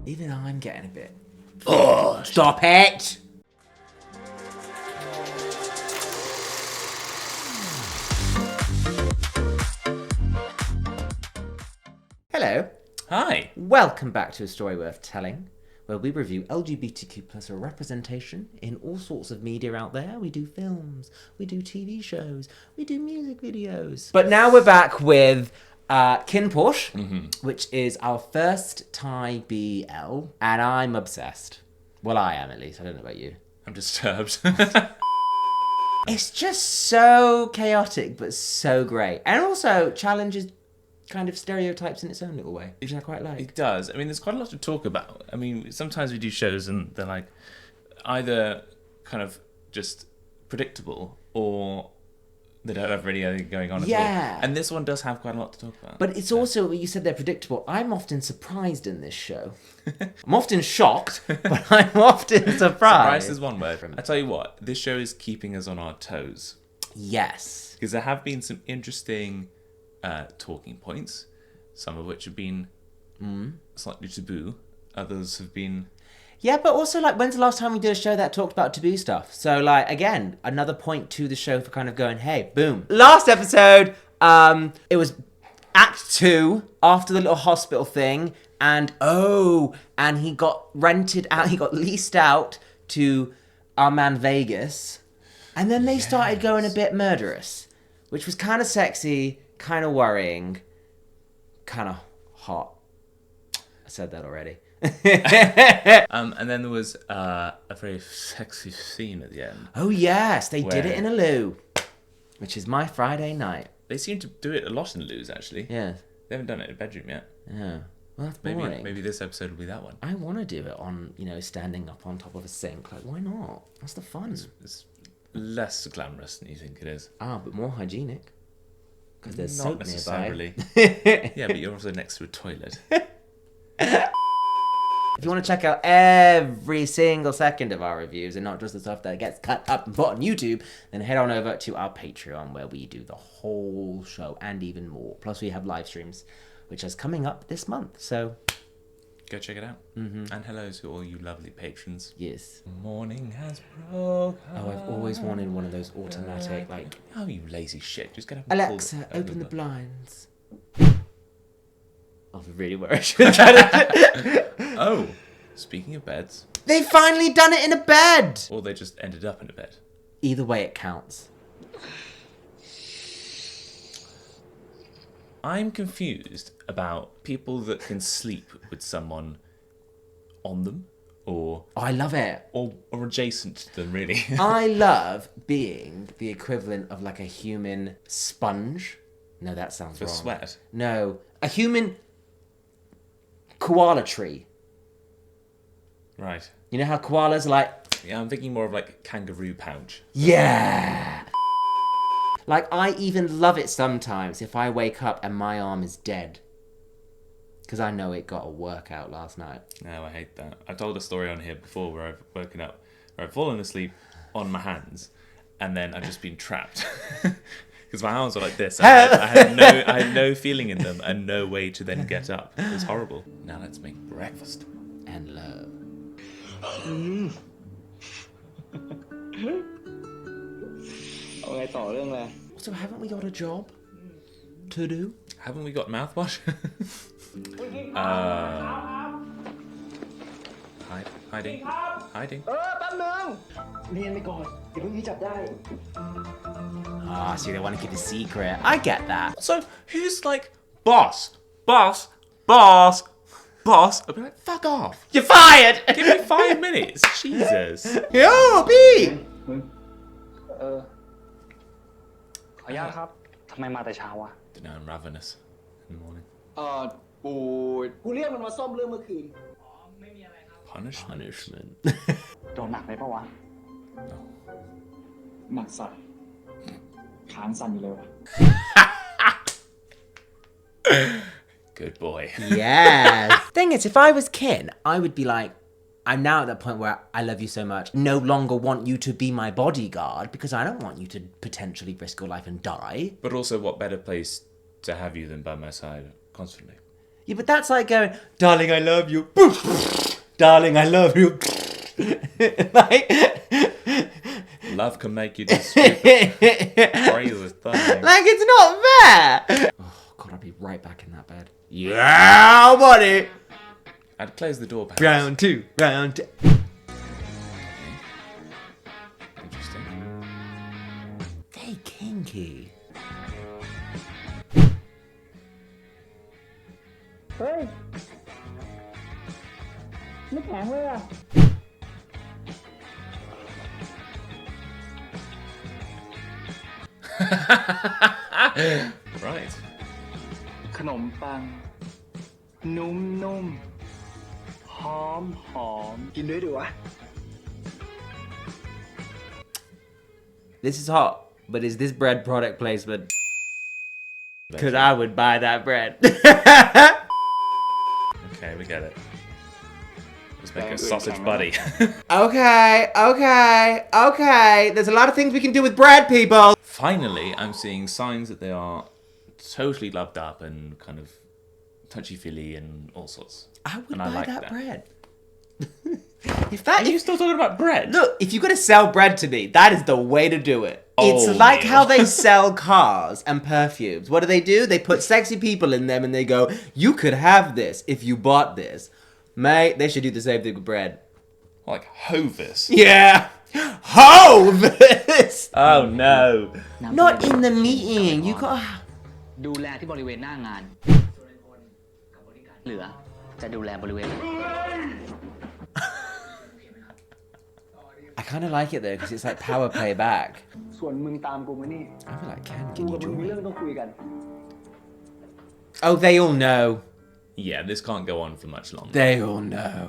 Even I'm getting a bit... Oh, stop it! Hello. Hi. Welcome back to A Story Worth Telling, where we review LGBTQ plus representation in all sorts of media out there. We do films, we do TV shows, we do music videos. But now we're back with KinnPorsche, which is our first Thai BL, and I'm obsessed. Well, I am at least. I don't know about you. I'm disturbed. It's just so chaotic, but so great. And also challenges kind of stereotypes in its own little way, which I quite like. It does. I mean, there's quite a lot to talk about. I mean, sometimes we do shows and they're like either kind of just predictable or they don't have really anything going on at all. And this one does have quite a lot to talk about. But it's also, you said they're predictable. I'm often surprised in this show. I'm often shocked, but I'm often surprised. Surprised is one word. I tell you what, this show is keeping us on our toes. Yes. Because there have been some interesting talking points, some of which have been slightly taboo. Others have been... Yeah, but also, like, when's the last time we did a show that talked about taboo stuff? So, like, again, another point to the show for kind of going, hey, boom. Last episode, it was Act 2, after the little hospital thing, and he got rented out, he got leased out to our man Vegas, and then they started going a bit murderous, which was kind of sexy, kind of worrying, kind of hot. I said that already. And then there was a very sexy scene at the end. Oh yes, they did it in a loo, which is my Friday night. They seem to do it a lot in loos, actually. Yeah. They haven't done it in a bedroom yet. Yeah. Well, that's boring. Maybe this episode will be that one. I want to do it on, standing up on top of a sink. Like, why not? That's the fun. It's less glamorous than you think it is. But more hygienic. Because there's Not soap necessarily. nearby. Yeah, but you're also next to a toilet. If you want to check out every single second of our reviews and not just the stuff that gets cut up and put on YouTube, then head on over to our Patreon where we do the whole show and even more. Plus we have live streams, which is coming up this month. So go check it out. Mm-hmm. And hello to all you lovely patrons. Yes. Morning has broken. Oh, I've always wanted one of those automatic, like... Oh, you lazy shit. Just get up Alexa, and open the blinds. I was really worried I should have done it. Oh, speaking of beds. They finally done it in a bed! Or they just ended up in a bed. Either way, it counts. I'm confused about people that can sleep with someone on them or... Oh, I love it. Or adjacent to them, really. I love being the equivalent of like a human sponge. No, that sounds wrong. For sweat? No, a human koala tree. Right. You know how koalas are like... Yeah, I'm thinking more of like kangaroo pouch. Yeah! Like, I even love it sometimes if I wake up and my arm is dead. Because I know it got a workout last night. No, I hate that. I've told a story on here before where I've woken up, where I've fallen asleep on my hands, and then I've just been trapped. Because my arms were like this. I had no feeling in them and no way to then get up. It was horrible. Now let's make breakfast. And love. So haven't we got a job to do? Haven't we got mouthwash? Hiding. แป๊บนึงเรียนไปก่อนเดี๋ยวพรุ่งนี้จับได้ Ah, so they want to keep a secret. I get that. So who's like, boss? I'd be like, fuck off. You're fired! Give me 5 minutes. Jesus. Yo, B! ขออนุญาตครับทำไมมาแต่เช้าวะ Don't know, I'm ravenous in the morning. กูเรียกมันมาซ่อมเรื่องเมื่อคืน Punishment. โดนหนักเลยปะวะ หนักสั่นค้างสั่นอยู่เลยวะ Good boy. Yes. Thing is, if I was Kin, I would be like, I'm now at that point where I love you so much, no longer want you to be my bodyguard because I don't want you to potentially risk your life and die. But also, what better place to have you than by my side constantly? Yeah, but that's like going, darling, I love you. Darling, I love you. Like, Love can make you do stupid, crazy things. like it's not fair. Oh God, I'll be right back in that bed. Yeah, buddy. I'd close the door, perhaps. Round two. Interesting. Very kinky. เฮ้ยไม่แข็งเลยอ่ะ Right. ขนมปัง นุ่มๆ หอมกินด้วยดิวะ This is hot, but is this bread product placement? Because I would buy that bread. Okay, we get it. Let's make a sausage buddy. Okay. There's a lot of things we can do with bread, people. Finally, I'm seeing signs that they are totally loved up and kind of touchy-feely and all sorts. I would And buy like that bread. Are you still talking about bread? Look, if you're going to sell bread to me, that is the way to do it. It's Oh, like Neil. how they sell cars and perfumes. What do? They put sexy people in them and they go, you could have this if you bought this. Mate, they should do the same thing with bread. Like Hovis. Yeah. Hovis! Oh no. Not in the meeting. You got... ดูแลที่บริเวณหน้างาน เหลือจะดูแลบริเวณ I kind of like it though, because it's like power play back. ส่วนมึงตามกูมานี่ I feel like, can กู you กับมึง join มี me? เรื่องต้องคุยกัน Oh, they all know. Yeah, this can't go on for much longer. They all know.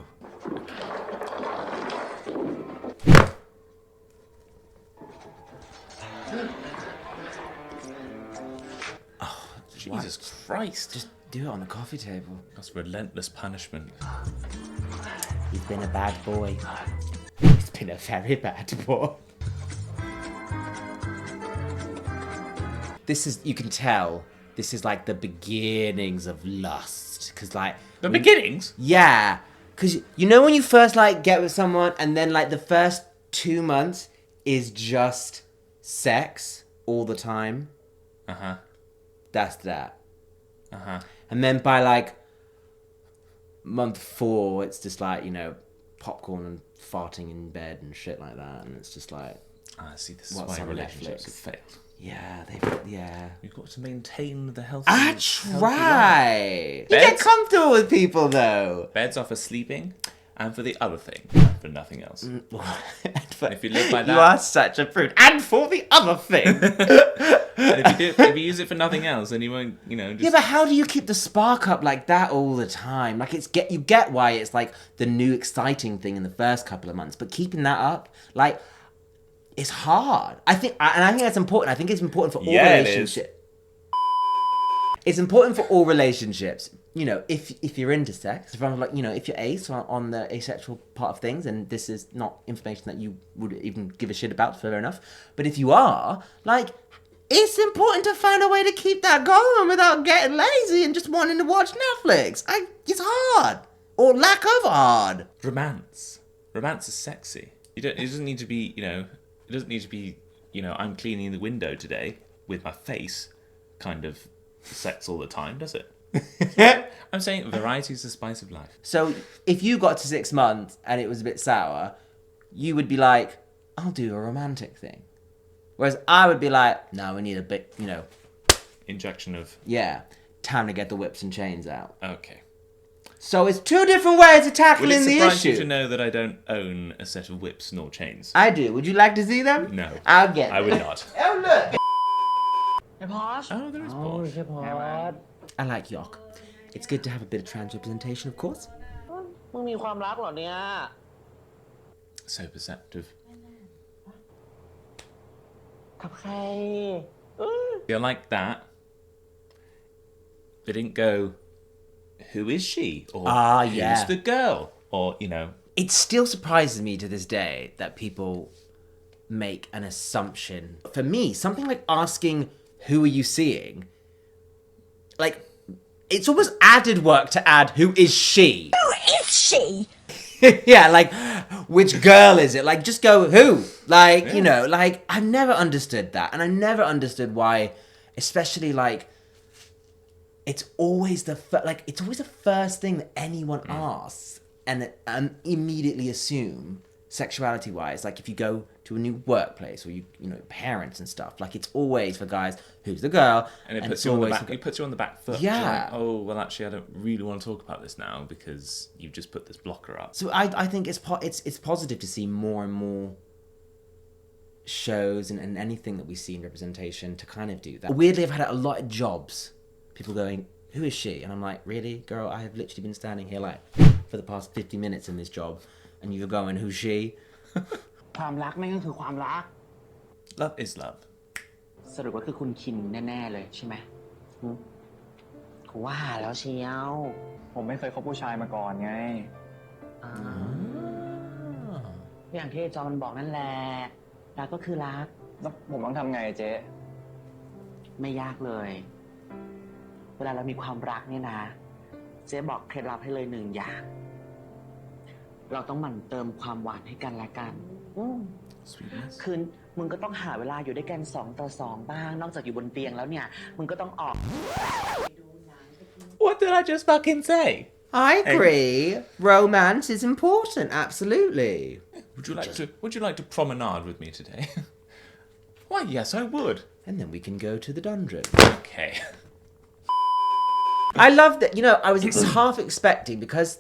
Jesus Christ. Just do it on the coffee table. That's relentless punishment. He's been a bad boy. He's been a very bad boy. This is, you can tell, this is like the beginnings of lust. Because like... The beginnings? Yeah. Because you know when you first like get with someone and then like the first 2 months is just sex all the time? Uh-huh. That's that. Uh-huh. And then by like month 4, it's just like, you know, popcorn and farting in bed and shit like that. And it's just like, Ah, see, this is What's why on relationships Netflix? have failed. yeah. You've got to maintain the healthy. I healthy try. You get Beds? comfortable with people though. life. Beds are for sleeping and for the other thing, for nothing else. If you live by You that- are such a prude. And for the other thing. And if you use it for nothing else, then you won't, you know, just... Yeah, but how do you keep the spark up like that all the time? Like you get why it's like the new exciting thing in the first couple of months, but keeping that up, like, it's hard. I think that's important. I think it's important for all Yeah, it is. relationships. It's important for all relationships. You know, if you're into sex, from like, you know, if you're ace on the asexual part of things, and this is not information that you would even give a shit about, fair enough. But if you are, like, it's important to find a way to keep that going without getting lazy and just wanting to watch Netflix. It's hard. Or lack of hard. Romance. Romance is sexy. It doesn't need to be, you know, I'm cleaning the window today with my face kind of sex all the time, does it? I'm saying variety is the spice of life. So if you got to 6 months and it was a bit sour, you would be like, I'll do a romantic thing. Whereas I would be like, no, we need a bit, you know, Injection of... yeah, time to get the whips and chains out. Okay. So it's 2 different ways of Will it tackling the surprise you to issue. know that I don't own a set of whips nor chains? I do. Would you like to see them? No. I'll get I them. would not. Oh, look. ไอ้พอช Oh, there is โอ้ Porsche. ใช่พอช I like York. It's good to have a bit of trans representation, of course. มึงมีความรักเหรอเนี่ย So perceptive. กับใคร You're like that. They didn't go, who is she? Or Ah, who's yeah. the girl? Or, you know, It still surprises me to this day that people make an assumption. For me, something like asking, who are you seeing? Like, it's almost added work to add who is she. Who is she? Yeah, like, which girl is it? Like, just go, who? Like, you know, like, I've never understood that. And I never understood why, especially, like, it's always the first thing that anyone asks and immediately assume, sexuality-wise, like, if you go to a new workplace or, you know, parents and stuff, like, it's always for guys, who's the girl? And it puts you on the back. It puts you on the back foot. Yeah. Like, oh, well, actually, I don't really want to talk about this now because you've just put this blocker up. So I think it's positive to see more and more shows and anything that we see in representation to kind of do that. Weirdly, I've had a lot of jobs, people going, who is she? And I'm like, really, girl? I have literally been standing here like for the past 50 minutes in this job, and you're going, who's she? ความรักนั่นก็คือความรัก Love is love. สรุปว่าคือคุณคินแน่ๆเลยใช่ไหมกูว่าแล้วเชียว ผมไม่เคยคบผู้ชายมาก่อนไง อย่างที่จอมันบอกนั่นแหละรักก็คือรัก แล้วผมต้องทำไงเจ๊ ไม่ยากเลย เวลาเรามีความรักเนี่ยนะเจ๊บอกเคล็ดลับให้เลย1 อย่าง เราต้องหมั่นเติมความหวานให้กันและกัน Sweetness. คืนมึงก็ต้องหาเวลาอยู่ด้วยกัน2 ต่อ 2บ้างนอกจากอยู่บนเตียงแล้วเนี่ยมึงก็ต้องออก What did I just fucking say? I agree. Romance is important, absolutely. Would you like to promenade with me today? Why, yes, I would. And then we can go to the dungeon. Okay. I love that, you know, I was half expecting, because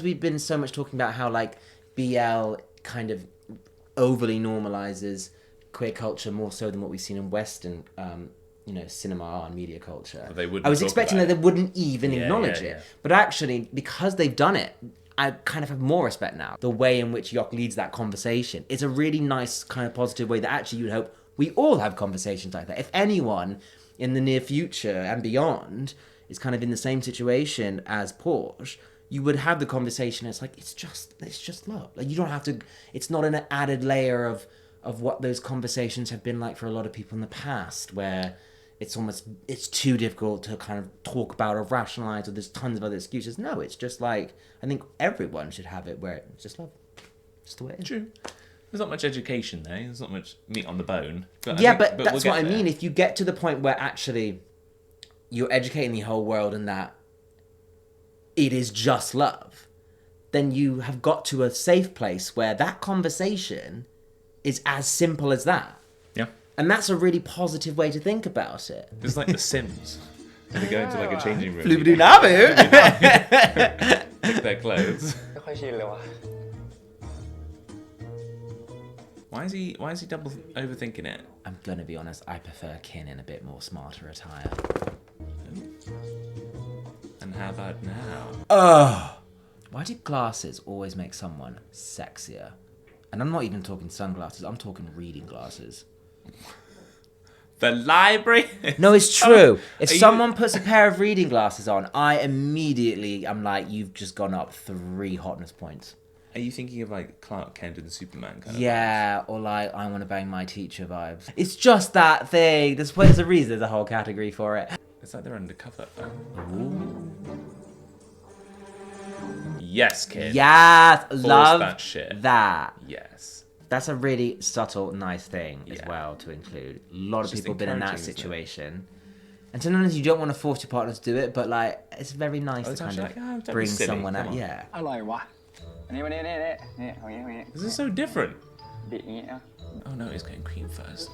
we've been so much talking about how, like, BL kind of overly normalizes queer culture more so than what we've seen in Western, you know, cinema and media culture. But they wouldn't I was talk expecting about that they wouldn't even acknowledge it. But actually, because they've done it, I kind of have more respect now. The way in which Yok leads that conversation is a really nice, kind of positive way that actually you'd hope we all have conversations like that. If anyone in the near future and beyond is kind of in the same situation as Porsche, you would have the conversation. It's like, it's just love. Like, you don't have to, it's not an added layer of what those conversations have been like for a lot of people in the past, where it's too difficult to kind of talk about or rationalize, or there's tons of other excuses. No, it's just like, I think everyone should have it where it's just love. Just the way it is. True. There's not much education there. There's not much meat on the bone. But But that's what I mean. If you get to the point where actually you're educating the whole world in that it is just love, then you have got to a safe place where that conversation is as simple as that. Yeah. And that's a really positive way to think about it. It's like The Sims. They go into like a changing room. Flubidoo-nabu. Pick their clothes. ไม่ค่อยชินเลยว่ะ Why is he double overthinking it? I'm gonna be honest, I prefer Kin in a bit more smarter attire. And how about now? Why do glasses always make someone sexier? And I'm not even talking sunglasses, I'm talking reading glasses. The library? No, it's true. If Are someone puts a pair of reading glasses on, I immediately am like, you've just gone up 3 hotness points. Are you thinking of like Clark Kent and Superman kind of? Yeah, or like, I want to bang my teacher vibes. It's just that thing. There's a reason there's a whole category for it. It's like they're undercover. Yes, kid. Yes, Force love that shit. that. Yes. That's a really subtle, nice thing as Yeah. well to include. A lot of Just people have been in that encouraging, isn't it? situation. And sometimes you don't want to force your partner to do it, but like, it's very nice it's to kind actually of like, oh, don't be bring silly, someone come out. on. Yeah. อร่อยวะ อันนี้วันนี้นี่เอาอย่างนี้ This is so different. บิดอย่างนี้อ่ะ Oh no, he's getting cream first.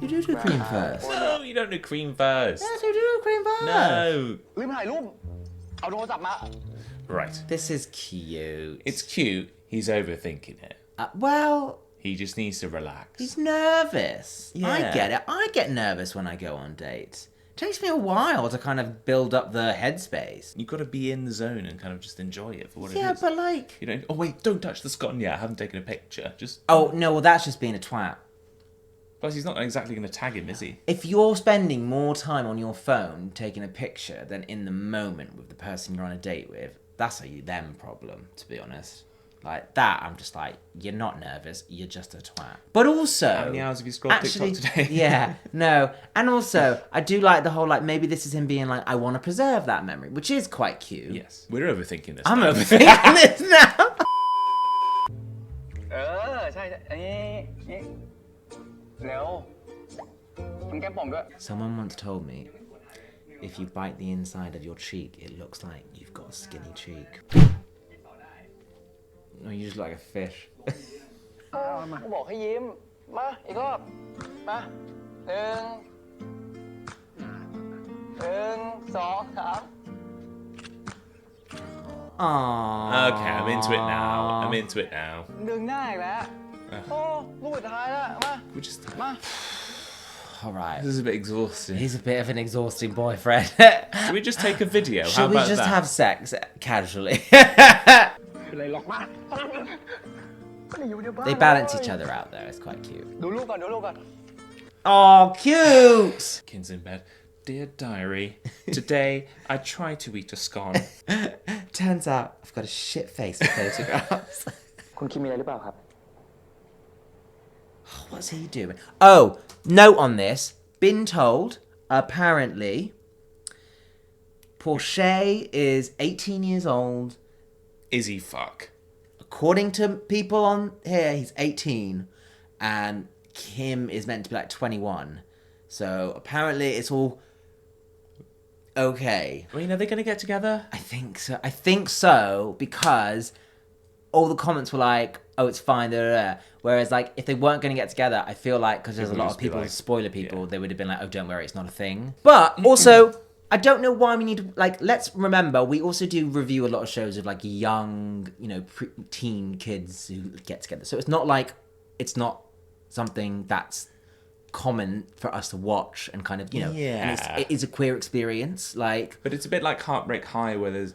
You do cream first. No, you don't do cream first. Yes, you do cream first. No. ลืมถ่ายรูป เอาโทรศัพท์มา Right. This is cute. It's cute. He's overthinking it. Well, He just needs to relax. he's nervous. I Yeah. get it. I get nervous when I go on dates. It takes me a while to kind of build up the headspace. You've got to be in the zone and kind of just enjoy it for what it Yeah, is. but like... You know, oh wait, don't touch the scone yet. I haven't taken a picture. Just. Oh, no, well, that's just being a twat. Plus, he's not exactly going to tag him, is he? If you're spending more time on your phone taking a picture than in the moment with the person you're on a date with, that's a them problem, to be honest. Like that, I'm just like, you're not nervous, you're just a twat. But also... How many hours have you scrolled TikTok today? Yeah, no. And also, I do like the whole, like, maybe this is him being like, I want to preserve that memory, which is quite cute. Yes. We're overthinking this. I'm now. overthinking this now. ใช่นี่เร็วทำแก้มป่องด้วย Someone once told me, if you bite the inside of your cheek, it looks like you've got a skinny cheek. No, you just look like a fish. กูบอกให้ยิ้ม มาอีกรอบ มาหนึ่งสองสาม Aww. Okay, I'm into it now. ดึงหน้าอีกแล้ว โอ้ลูกสุดท้ายแล้ว มา We just... มา All right. This is a bit exhausting. He's a bit of an exhausting boyfriend. Should we just take a video? How Should we about just that? have sex casually? อะไรหรอกมา They balance each other out there. It's quite cute. ดูลูกก่อน ดูลูกก่อน Oh, cute! Kin's in bed. Dear diary, today I tried to eat a scone. Turns out I've got a shit face for photographs. คุณคิมมีอะไรหรือเปล่าครับ What's he doing? Oh, note on this. Been told, apparently, Porsche is 18 years old. Is he fuck? According to people on here, he's 18. And Kim is meant to be like 21. So apparently it's all okay. I mean, are they going to get together? I think so. I think so because all the comments were like, "Oh, it's fine." Da, da, da. Whereas, like, if they weren't going to get together, I feel like because there's a People lot would of just be people, like, spoiler people, yeah. they would have been like, "Oh, don't worry, it's not a thing." But also, I don't know why we need to like. Let's remember, we also do review a lot of shows of like young, teen kids who get together. So it's not like it's not something that's common for us to watch and kind of and Yeah. it is a queer experience. Like, But it's a bit like Heartbreak High, where there's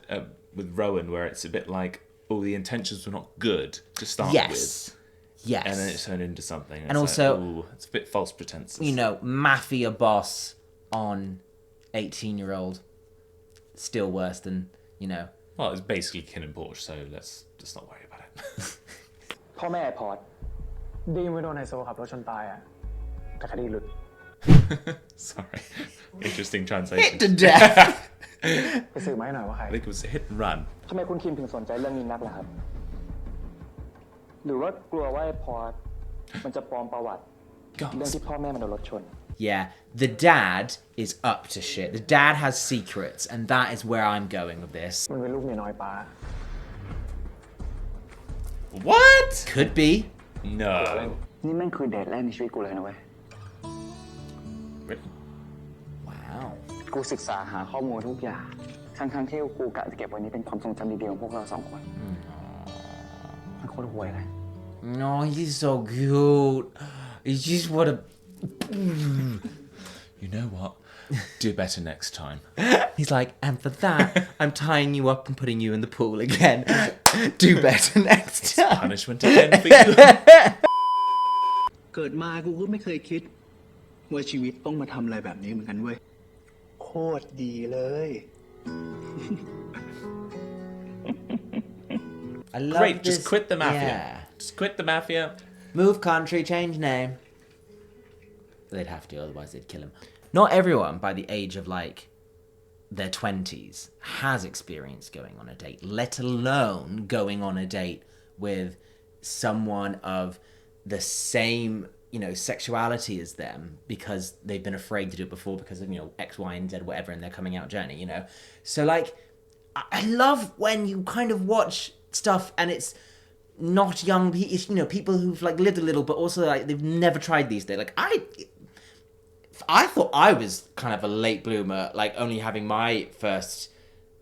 with Rowan, where it's a bit like, oh, the intentions were not good to start with, yes, and then it turned into something. And it's also, like, ooh, it's a bit false pretenses. Mafia boss on 18-year-old, still worse than Well, it's basically KinnPorsche, so let's just not worry about it. พ่อแม่พอร์ตดีมไม่โดนไฮโซขับรถชนตายอ่ะแต่คดีหลุด Sorry, interesting translation. to death. ไปสืบมาให้หน่อยว่าใคร I think it was a hit and run. ทำไมคุณคิมถึงสนใจเรื่องนี้นักล่ะครับ หรือว่ากลัวว่าไอ้พอร์ตมันจะปลอมประวัติ เรื่องที่พ่อแม่มันโดนรถชน Yeah, the dad is up to shit. The dad has secrets, and that is where I'm going with this. มันเป็นลูกเมียน้อยป้า What? Could be. No. นี่แม่งคือเดทแรกในชีวิตกูเลยนะเว้ย Really? Wow. กูศึกษาหาข้อมูลทุกอย่าง ทั้งที่กูกะจะเก็บไว้นี้เป็นความทรงจำดีๆของพวกเราสองคน มันโคตรห่วยเลย No, he's so cute. He's just what a... You know what? Do better next time. He's like, and for that, I'm tying you up and putting you in the pool again. Do better next time. Punishment again for you. เกิดมากูก็ไม่เคยคิดว่าชีวิตต้องมาทำอะไรแบบนี้เหมือนกันเว้ย โคตรดีเลย I love Great, this. just quit the mafia. Yeah. Just quit the mafia. Move country, change name. They'd have to, otherwise they'd kill him. Not everyone by the age of like their 20s has experience going on a date, let alone going on a date with someone of the same, sexuality as them because they've been afraid to do it before because of, X, Y, and Z, whatever, in their coming out journey, So like, I love when you kind of watch stuff and it's not young people, people who've like lived a little, but also like they've never tried these days. Like I thought I was kind of a late bloomer, like only having my first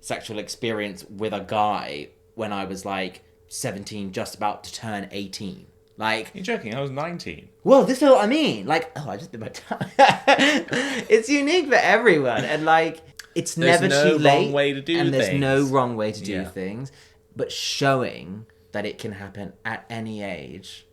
sexual experience with a guy when I was like 17, just about to turn 18. Like, You're joking? I was 19. well, this is what I mean. Like, I just did my time. It's unique for everyone, and like, it's There's never no too late. wrong way to do and there's no things. wrong way to do Yeah. things. But showing that it can happen at any age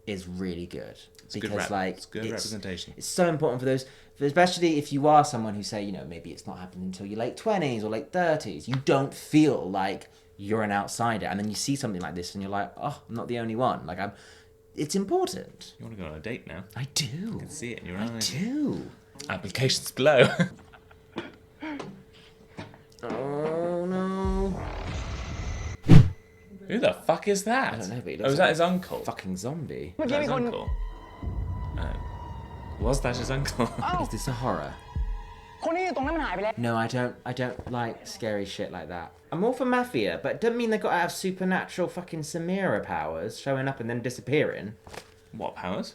is really good. It's good representation. It's so important for those, especially if you are someone who say, maybe it's not happening until your late 20s or late 30s. You don't feel like you're an outsider, and then you see something like this and you're like, oh, I'm not the only one. Like, it's important. You want to go on a date now? I do. You can see it in your I eyes. do. Applications below. Oh no. Who the fuck is that? I don't know, but he oh, looks is like that his uncle? Fucking zombie. Is that his uncle? Was that his uncle? Is this a horror? คนที่อยู่ตรงนั้นมันหายไปแล้ว No, I don't like scary shit like that. I'm all for mafia, but it doesn't mean they got to have supernatural fucking Samira powers showing up and then disappearing. What powers?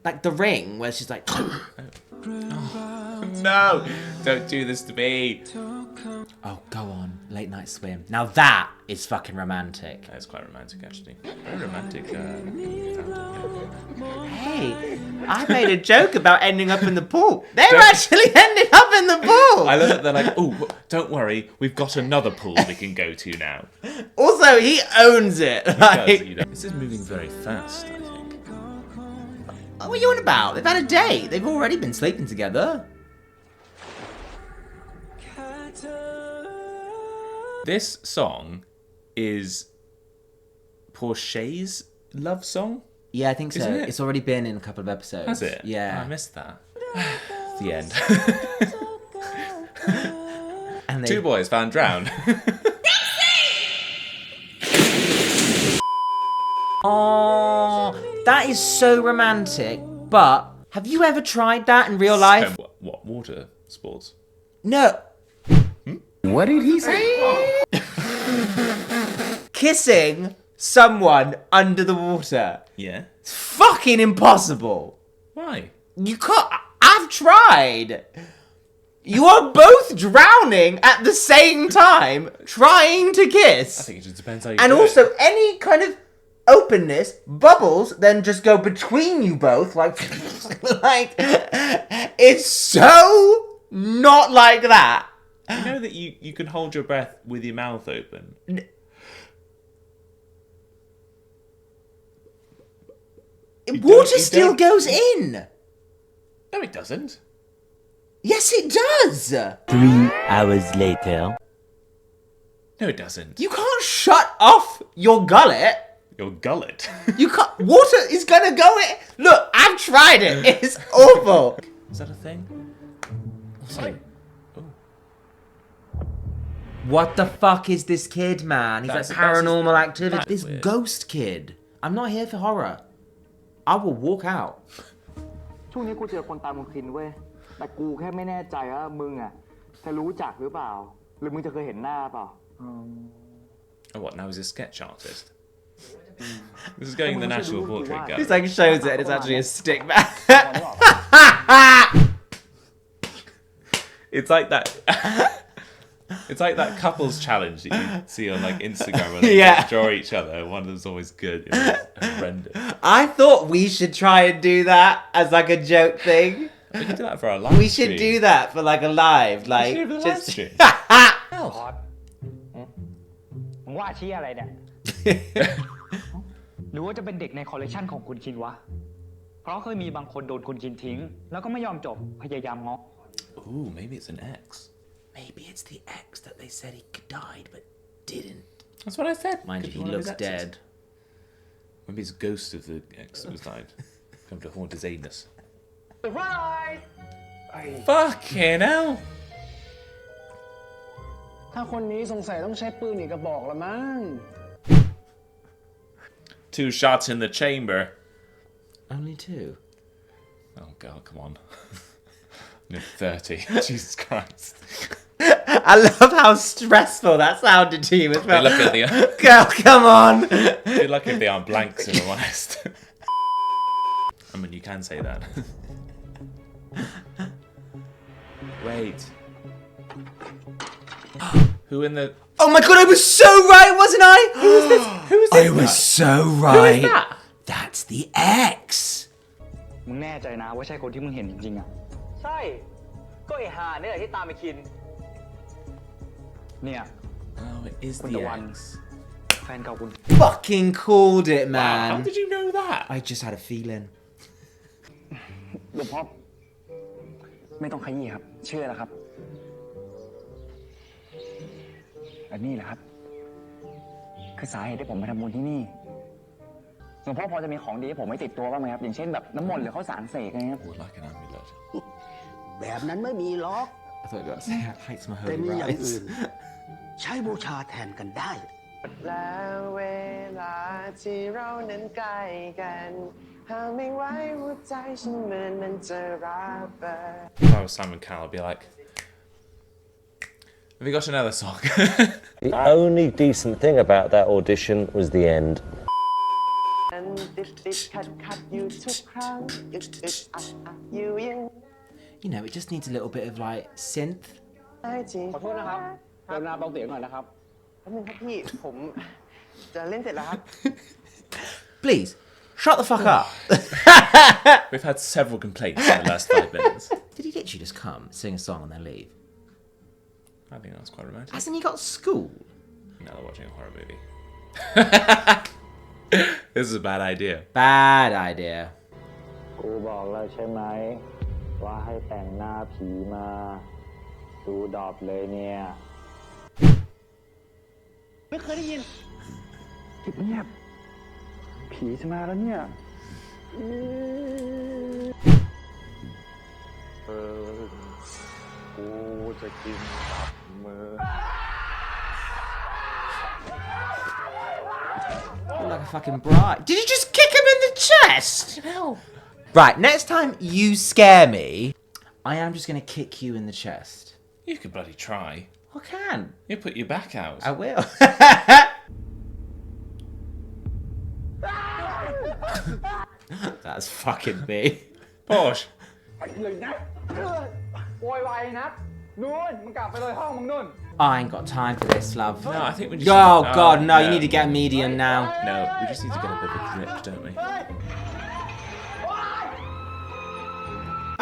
Like The Ring, where she's like... No! Don't do this to me! Oh, go on. Late night swim. Now that is fucking romantic. That's quite romantic, actually. Very romantic. Hey, I made a joke about ending up in the pool. They're actually ending up in the pool! I love it. They're like, oh, don't worry. We've got another pool we can go to now. Also, he owns it. This is moving very fast, I think. What are you on about? They've had a date. They've already been sleeping together. This song is Porsche's love song? Yeah, I think so. Isn't it? It's already been in a couple of episodes. Has it? Yeah. Oh, I missed that. The end. And they... 2 boys found drowned. Oh, that is so romantic. But have you ever tried that in real life? What? Water sports? No. What did he say? Kissing someone under the water. Yeah. It's fucking impossible. Why? You can't. I've tried. You are both drowning at the same time, trying to kiss. I think it just depends how you And do also, it. any kind of openness, bubbles then just go between you both, like, like, it's so not like that. You know that you can hold your breath with your mouth open? Water still goes in. No, it doesn't. Yes, it does. 3 hours later. No, it doesn't. You can't shut off your gullet. Your gullet. You can't. Water is gonna go in. Look, I've tried it. It's awful. Is that a thing? Sorry. What the fuck is this kid, man? He's That's- like paranormal that's activity. This weird. ghost kid. I'm not here for horror. I will walk out. ช่วงนี้กูเจอคนตามมึงคินเว้ย แต่กูแค่ไม่แน่ใจว่ามึงอ่ะจะรู้จักหรือเปล่า หรือมึงจะเคยเห็นหน้าเปล่า Oh, what? Now he's a sketch artist. This is going in the National Portrait Gallery. It's like shows it and it's actually a stick man. It's like that. It's like that couples challenge that you see on like Instagram where they Yeah. draw each other. One of them's always good. The other's horrendous. I thought we should try and do that as like a joke thing. We could do that for our live We should stream. do that for like a live, like do it for the live stream. มึงว่าชี้อะไรเนี่ย หรือว่าจะเป็นเด็กในคอลเลกชันของคุณคินวะ เพราะเคยมีบางคนโดนคุณคินทิ้ง แล้วก็ไม่ยอมจบ พยายามง้อ Ooh, maybe it's an ex. Maybe it's the ex that they said he died but didn't. That's what I said. Mind Could you, be he one of looks his exes. dead. Maybe it's a ghost of the ex that was died. Come to haunt his anus. Surprise! Fucking hell! ถ้าคนนี้สงสัยต้องใช้ปืนอีกกระบอกละมั้ง 2 shots in the chamber. Only 2. Oh god, come on. You're 30. Jesus Christ. I love how stressful that sounded to you as Be well. lucky if they Girl, come on. be lucky if they aren't blanks, if I'm honest. I mean, you can say that. Wait. Who in the... Oh my god, I was so right, wasn't I? Who is this? Who is this? I was so Who right. is that? That's the ex. มึงแน่ใจนะว่าใช่คนที่มึงเห็นจริงๆอ่ะ ใช่ ก็ไอ้ห่าเนี่ยแหละที่ตามไปคิน เนี่ย Oh, it is With the the one. ex. แฟนเก่าคุณ Fucking called it, Wow, how man. did you know that? I just had a feeling. หลวงพ่อไม่ต้องขยี้ครับ เชื่อแล้วครับ อันนี้แหละครับ คือสาเหตุที่ผมมาทำบุญที่นี่หลวงพ่อพอจะมีของดีให้ผมไม่ติดตัวบ้างไหมครับอย่างเช่นแบบน้ำมนต์หรือข้าวสารเสกอะไรเงี้ย Would like an amulet. แบบนั้นไม่มีล็อก I thought you were going to say I hate my แต่ holy มีอย่าง rights. อื่น ใช้บูชาแทนกันได้ แล้วเวลาที่เรานั้นใกล้กันหากไม่ไหวหัวใจฉันเหมือนมันจะระเบิด If I was Simon Cowell, I'd be like, have you got another song? The only decent thing about that audition was the end. มันติดขัดอยู่ทุกครั้งอึดอัดอยู่ยัง You know, it just needs a little bit of like synth. ไงจริง ขอโทษนะครับกรุณาเบาเสียงหน่อยนะครับ แป๊บนึงครับพี่ผมจะเล่นเสร็จแล้วครับ Please, shut the fuck up. We've had several complaints in the last 5 minutes. Did he literally just come, sing a song and then leave? I think that's quite romantic. Hasn't he got school? Now they're watching a horror movie. This is a bad idea. Bad idea. กูบอกแล้วใช่ไหมว่าให้แต่งหน้าผีมาดูดอบเลยเนี่ย ไม่เคยได้ยินเงียบผีจะมาแล้วเนี่ยกูจะกินตับมือ You're like a fucking bride. Did you just kick him in the chest? Right, next time you scare me, I am just going to kick you in the chest. You could bloody try. I can. You put your back out. I will. That's fucking me. Porsche. เลยนะโวยวายนะนู่นมึงกลับไปเลยห้องมึงนู่น I ain't got time for this, love. No, I think we just. Oh, God, no, you need to get a medium now. No, we just need to get a bit of a grip, don't we?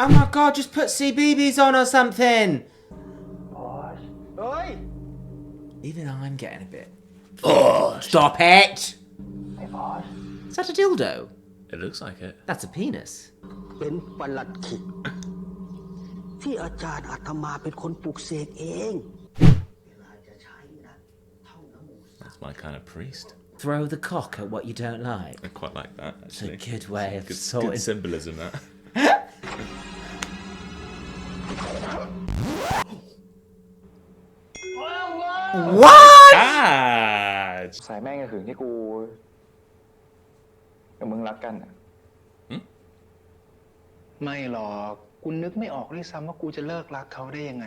Oh my God, just put CBeebies on or something. เฮ้ย Even I'm getting a bit. Oh, stop it! Is that a dildo? It looks like it. That's a penis. เป็นประหลัดขิกที่อาจารย์อาตมาเป็นคนปลุกเสกเอง That's my kind of priest. Throw the cock at what you don't like. I quite like that, It's a actually. good way of Good sorting. symbolism, that. What? Ah! สายแม่งจะถึงที่กูกับมึงรักกันอะ ไม่หรอกกูนึกไม่ออกด้วยซ้ำว่ากูจะเลิกรักเขาได้ยังไง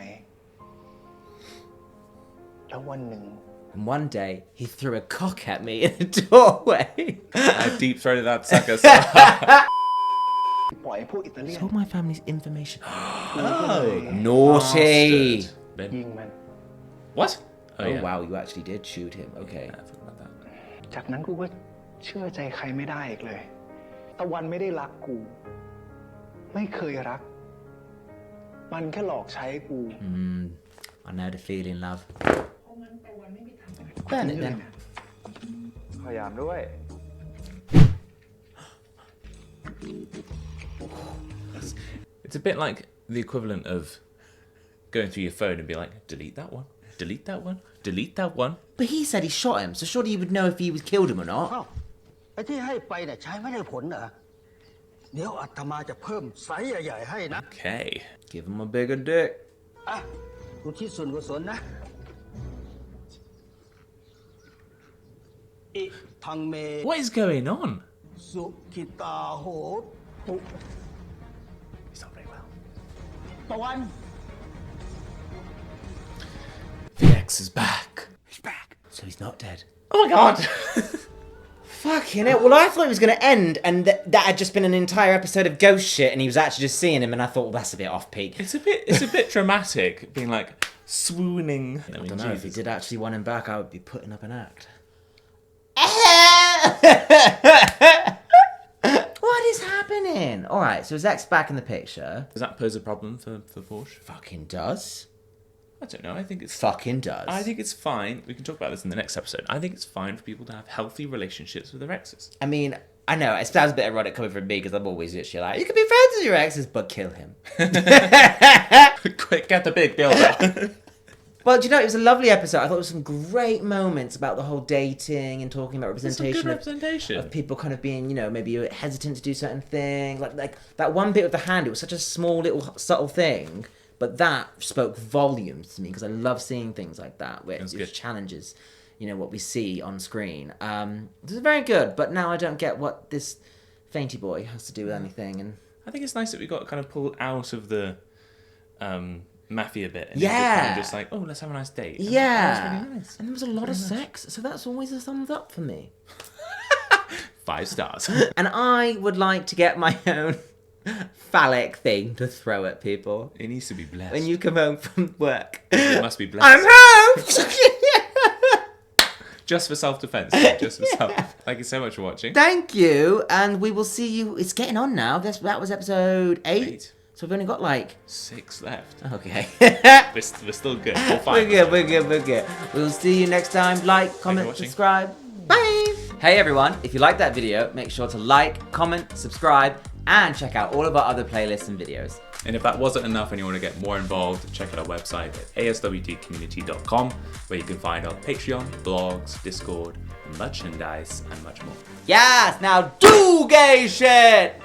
แล้ววันหนึ่ง And one day, he threw a cock at me in the doorway. I deep throated that sucker. ปล่อยพวกอิตาเลียน Told my family's information. Oh, Naughty. Ben. ยิงมัน What? Oh, Oh, yeah. wow, you actually did shoot him. Okay. Yeah, I forgot about that. จากนั้นกูก็เชื่อใจใครไม่ได้อีกเลย ตะวันไม่ได้รักกู ไม่เคยรัก มันแค่หลอกใช้กู I know the feeling, love. Burn it then. พยายามด้วย It's a bit like the equivalent of going through your phone and be like, delete that one, delete that one, delete that one. But he said he shot him, so surely you would know if he was killed him or เอ้า not. ไอ้ที่ให้ไปเนี่ยใช้ไม่ได้ผลเหรอ เดี๋ยวอาตมาจะเพิ่มไซส์ใหญ่ๆให้นะ Okay. Give him a bigger dick. อ่ะอุทิศส่วนกุศลนะ อิทังเม What is going on? สุขิตาโหตุ He's not very well. ตะวัน The ex is back. He's back. So he's not dead. Oh my god! Fucking it. Well, I thought it was going to end and that had just been an entire episode of ghost shit and he was actually just seeing him and I thought, well, that's a bit off-peak. It's a bit dramatic, being like swooning. I I don't know, if he did actually want him back, I would be putting up an act. What is happening? Alright, so is X back in the picture? Does that pose a problem for Porsche? Fucking does. I don't know. I think it's Fucking does. I think it's fine. We can talk about this in the next episode. I think it's fine for people to have healthy relationships with their exes. I mean, I know, it sounds a bit erotic coming from me because I'm always literally like, you can be friends with your exes, but kill him. Quick, get the big build up. Well, do you know, it was a lovely episode. I thought there was some great moments about the whole dating and talking about representation of people kind of being, you know, maybe hesitant to do certain things. Like that one bit with the hand, it was such a small little subtle thing, but that spoke volumes to me because I love seeing things like that where it challenges, you know, what we see on screen. This is very good, but now I don't get what this fainty boy has to do with anything. And I think it's nice that we got kind of pulled out of the mafia bit. And yeah. just like, oh, let's have a nice date. Yeah. That was really nice. And there was a lot of sex, so that's always a thumbs up for me. 5 stars. And I would like to get my own phallic thing to throw at people. It needs to be blessed. When you come home from work. It must be blessed. I'm home! Just for self-defense. Just for self. Thank you so much for watching. Thank you, and we will see you. It's getting on now. That was episode 8. So we've only got like 6 left. Okay. we're still good. We're good. We'll see you next time. Like, comment, subscribe. Bye! Hey everyone, if you liked that video, make sure to like, comment, subscribe, and check out all of our other playlists and videos. And if that wasn't enough and you want to get more involved, check out our website at aswdcommunity.com, where you can find our Patreon, blogs, Discord, merchandise, and much more. Yes! Now do gay shit!